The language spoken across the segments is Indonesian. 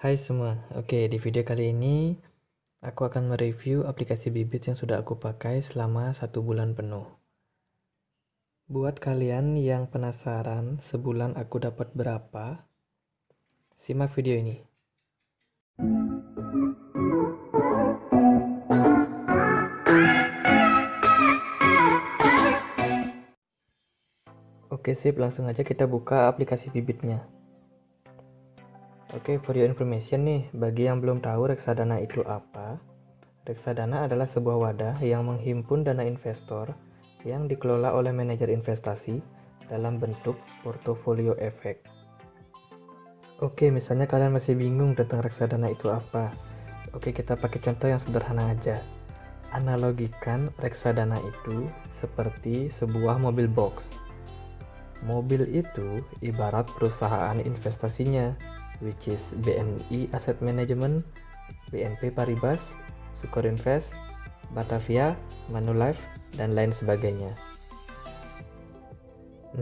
Hai semua, oke di video kali ini aku akan mereview aplikasi Bibit yang sudah aku pakai selama 1 bulan penuh. Buat kalian yang penasaran sebulan aku dapat berapa, simak video ini. Oke sip, langsung aja kita buka aplikasi Bibitnya. Oke, for your information nih, bagi yang belum tahu reksadana itu apa, reksadana adalah sebuah wadah yang menghimpun dana investor yang dikelola oleh manajer investasi dalam bentuk portofolio efek. Oke, misalnya kalian masih bingung tentang reksadana itu apa. Oke, kita pakai contoh yang sederhana aja. Analogikan reksadana itu seperti sebuah mobil box. Mobil itu ibarat perusahaan investasinya, which is BNI Asset Management, BNP Paribas, Sukor Invest, Batavia, Manulife, dan lain sebagainya.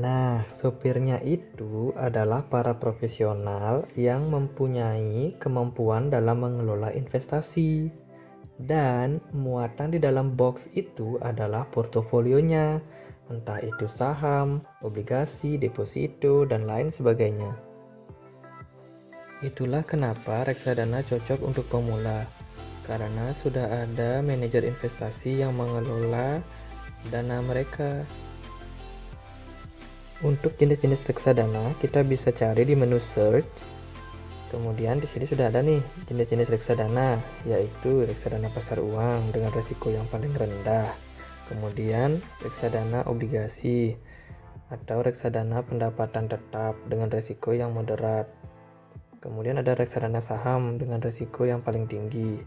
Nah, sopirnya itu adalah para profesional yang mempunyai kemampuan dalam mengelola investasi. Dan muatan di dalam box itu adalah portofolionya, entah itu saham, obligasi, deposito, dan lain sebagainya. Itulah kenapa reksadana cocok untuk pemula, karena sudah ada manajer investasi yang mengelola dana mereka. Untuk jenis-jenis reksadana, kita bisa cari di menu search. Kemudian di sini sudah ada nih jenis-jenis reksadana, yaitu reksadana pasar uang dengan risiko yang paling rendah. Kemudian reksadana obligasi atau reksadana pendapatan tetap dengan risiko yang moderat. Kemudian ada reksadana saham dengan risiko yang paling tinggi.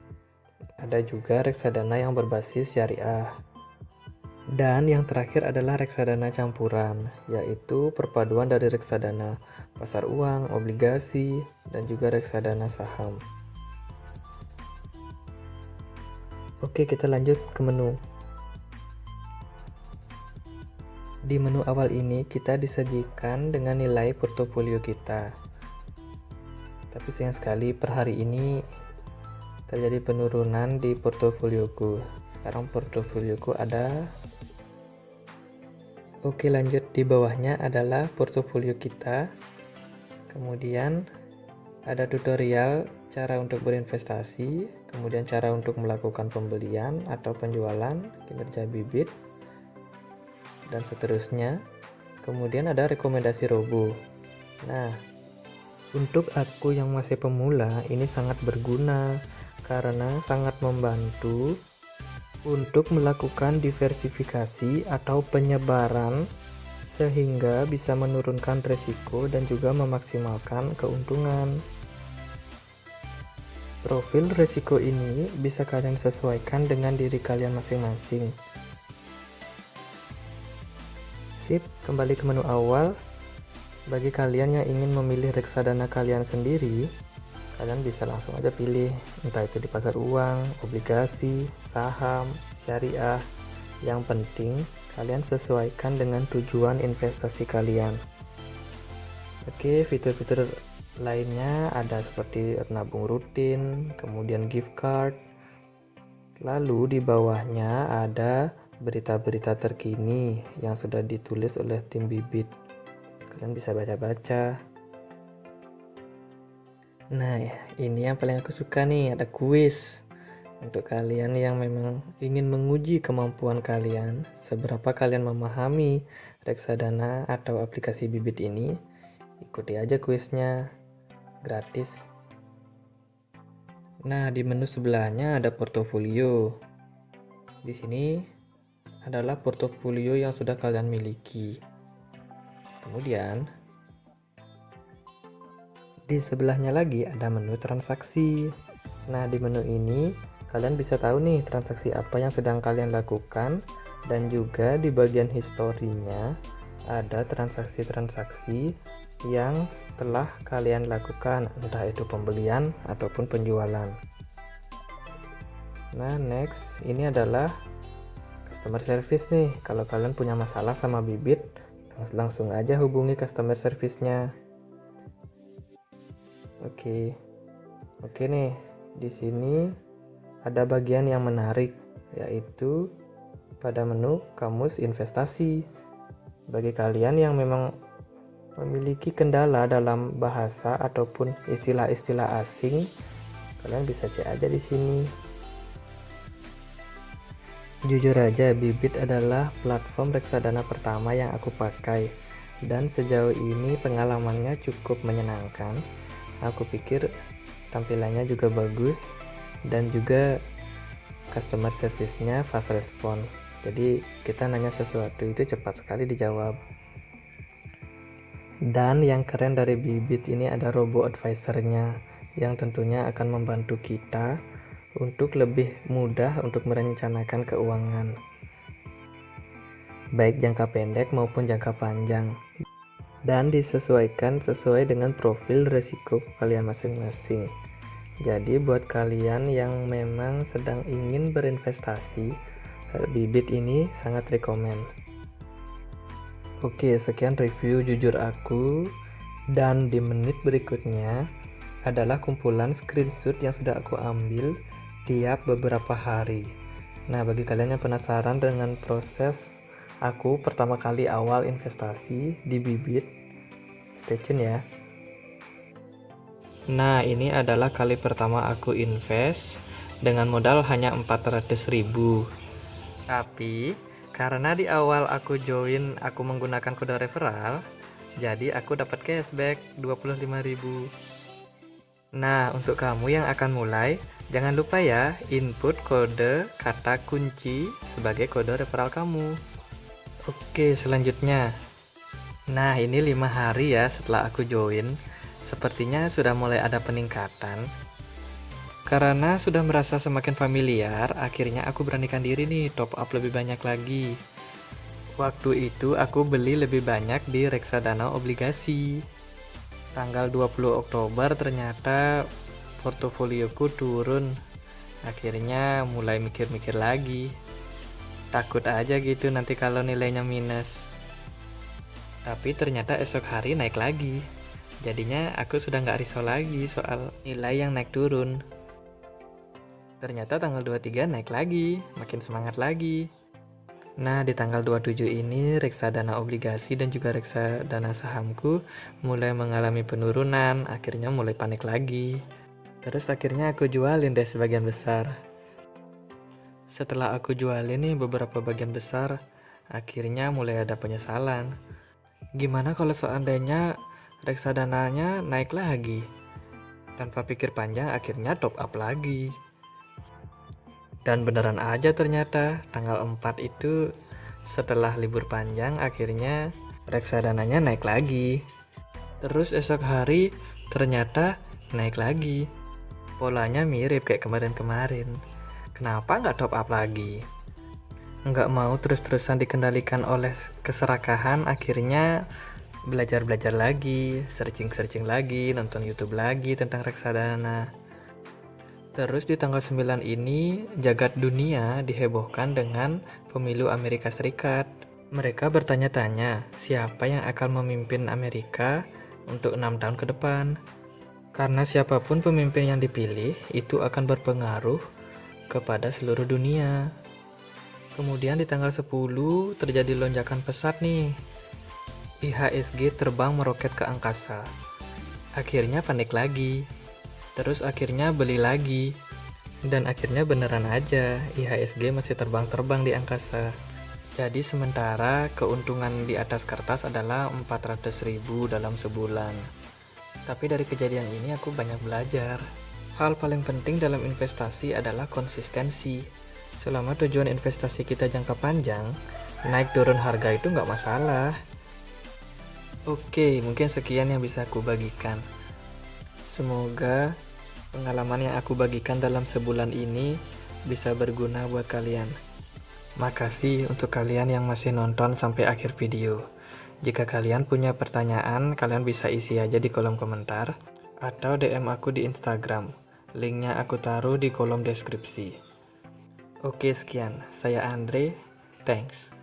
Ada juga reksadana yang berbasis syariah. Dan yang terakhir adalah reksadana campuran, yaitu perpaduan dari reksadana pasar uang, obligasi, dan juga reksadana saham. Oke, kita lanjut ke menu. Di menu awal ini kita disajikan dengan nilai portofolio kita. Tapi sayang sekali per hari ini terjadi penurunan di portofolioku. Sekarang portofolioku ada. Oke, lanjut. Di bawahnya adalah portofolio kita. Kemudian ada tutorial cara untuk berinvestasi, kemudian cara untuk melakukan pembelian atau penjualan, kinerja Bibit, dan seterusnya. Kemudian ada rekomendasi robo. Nah, untuk aku yang masih pemula, ini sangat berguna karena sangat membantu untuk melakukan diversifikasi atau penyebaran sehingga bisa menurunkan risiko dan juga memaksimalkan keuntungan. Profil risiko ini bisa kalian sesuaikan dengan diri kalian masing-masing. Sip, kembali ke menu awal. Bagi kalian yang ingin memilih reksadana kalian sendiri, kalian bisa langsung aja pilih, entah itu di pasar uang, obligasi, saham, syariah. Yang penting kalian sesuaikan dengan tujuan investasi kalian. Oke, fitur-fitur lainnya ada seperti nabung rutin, kemudian gift card. Lalu di bawahnya ada berita-berita terkini yang sudah ditulis oleh tim Bibit. Kalian bisa baca-baca. Nah, ini yang paling aku suka nih, ada kuis. Untuk kalian yang memang ingin menguji kemampuan kalian, seberapa kalian memahami reksadana atau aplikasi Bibit ini, ikuti aja kuisnya, gratis. Nah, di menu sebelahnya ada portofolio. Di sini adalah portofolio yang sudah kalian miliki. Kemudian di sebelahnya lagi ada menu transaksi. Nah, di menu ini kalian bisa tahu nih transaksi apa yang sedang kalian lakukan, dan juga di bagian historinya ada transaksi-transaksi yang telah kalian lakukan, entah itu pembelian ataupun penjualan. Nah, next ini adalah customer service nih. Kalau kalian punya masalah sama Bibit, langsung aja hubungi customer service-nya. Oke. Oke nih, di sini ada bagian yang menarik, yaitu pada menu kamus investasi. Bagi kalian yang memang memiliki kendala dalam bahasa ataupun istilah-istilah asing, kalian bisa cek aja di sini. Jujur aja, Bibit adalah platform reksadana pertama yang aku pakai, dan sejauh ini pengalamannya cukup menyenangkan. Aku pikir tampilannya juga bagus, dan juga customer service-nya fast respon. Jadi kita nanya sesuatu itu cepat sekali dijawab. Dan yang keren dari Bibit ini ada robo advisor-nya, yang tentunya akan membantu kita untuk lebih mudah untuk merencanakan keuangan, baik jangka pendek maupun jangka panjang, dan disesuaikan sesuai dengan profil risiko kalian masing-masing. Jadi buat kalian yang memang sedang ingin berinvestasi, Bibit ini sangat rekomen. Oke, sekian review jujur aku, dan di menit berikutnya adalah kumpulan screenshot yang sudah aku ambil tiap beberapa hari. Nah, bagi kalian yang penasaran dengan proses aku pertama kali awal investasi di Bibit, stay tune ya. Nah, ini adalah kali pertama aku invest dengan modal hanya 400.000. Tapi karena di awal aku join aku menggunakan kode referral, jadi aku dapat cashback 25.000. Nah, untuk kamu yang akan mulai, jangan lupa ya input kode kata kunci sebagai kode referral kamu. Oke, selanjutnya. Nah, ini 5 hari ya setelah aku join. Sepertinya sudah mulai ada peningkatan. Karena sudah merasa semakin familiar, akhirnya aku beranikan diri nih top up lebih banyak lagi. Waktu itu aku beli lebih banyak di reksadana obligasi. Tanggal 20 Oktober ternyata portofolioku turun. Akhirnya mulai mikir-mikir lagi. Takut aja gitu nanti kalau nilainya minus. Tapi ternyata esok hari naik lagi. Jadinya aku sudah nggak risau lagi soal nilai yang naik turun. Ternyata tanggal 23 naik lagi, makin semangat lagi. Nah, di tanggal 27 ini reksadana obligasi dan juga reksadana sahamku mulai mengalami penurunan, akhirnya mulai panik lagi. Terus akhirnya aku jualin deh sebagian besar. Setelah aku jualin nih beberapa bagian besar, akhirnya mulai ada penyesalan. Gimana kalau seandainya reksadananya naik lagi? Tanpa pikir panjang akhirnya top up lagi. Dan beneran aja ternyata tanggal 4 itu setelah libur panjang akhirnya reksadananya naik lagi. Terus esok hari ternyata naik lagi. Polanya mirip kayak kemarin-kemarin. Kenapa nggak top up lagi? Nggak mau terus-terusan dikendalikan oleh keserakahan, akhirnya belajar-belajar lagi, searching-searching lagi, nonton YouTube lagi tentang reksadana. Terus di tanggal 9 ini, jagat dunia dihebohkan dengan pemilu Amerika Serikat. Mereka bertanya-tanya, siapa yang akan memimpin Amerika untuk 6 tahun ke depan. Karena siapapun pemimpin yang dipilih, itu akan berpengaruh kepada seluruh dunia. Kemudian di tanggal 10, terjadi lonjakan pesat nih. IHSG terbang meroket ke angkasa. Akhirnya panik lagi. Terus akhirnya beli lagi. Dan akhirnya beneran aja, IHSG masih terbang-terbang di angkasa. Jadi sementara keuntungan di atas kertas adalah 400.000 dalam sebulan. Tapi dari kejadian ini aku banyak belajar. Hal paling penting dalam investasi adalah konsistensi. Selama tujuan investasi kita jangka panjang, naik turun harga itu nggak masalah. Oke, mungkin sekian yang bisa aku bagikan. Semoga pengalaman yang aku bagikan dalam sebulan ini bisa berguna buat kalian. Makasih untuk kalian yang masih nonton sampai akhir video. Jika kalian punya pertanyaan, kalian bisa isi aja di kolom komentar atau DM aku di Instagram. Linknya aku taruh di kolom deskripsi. Oke, sekian. Saya Andre. Thanks.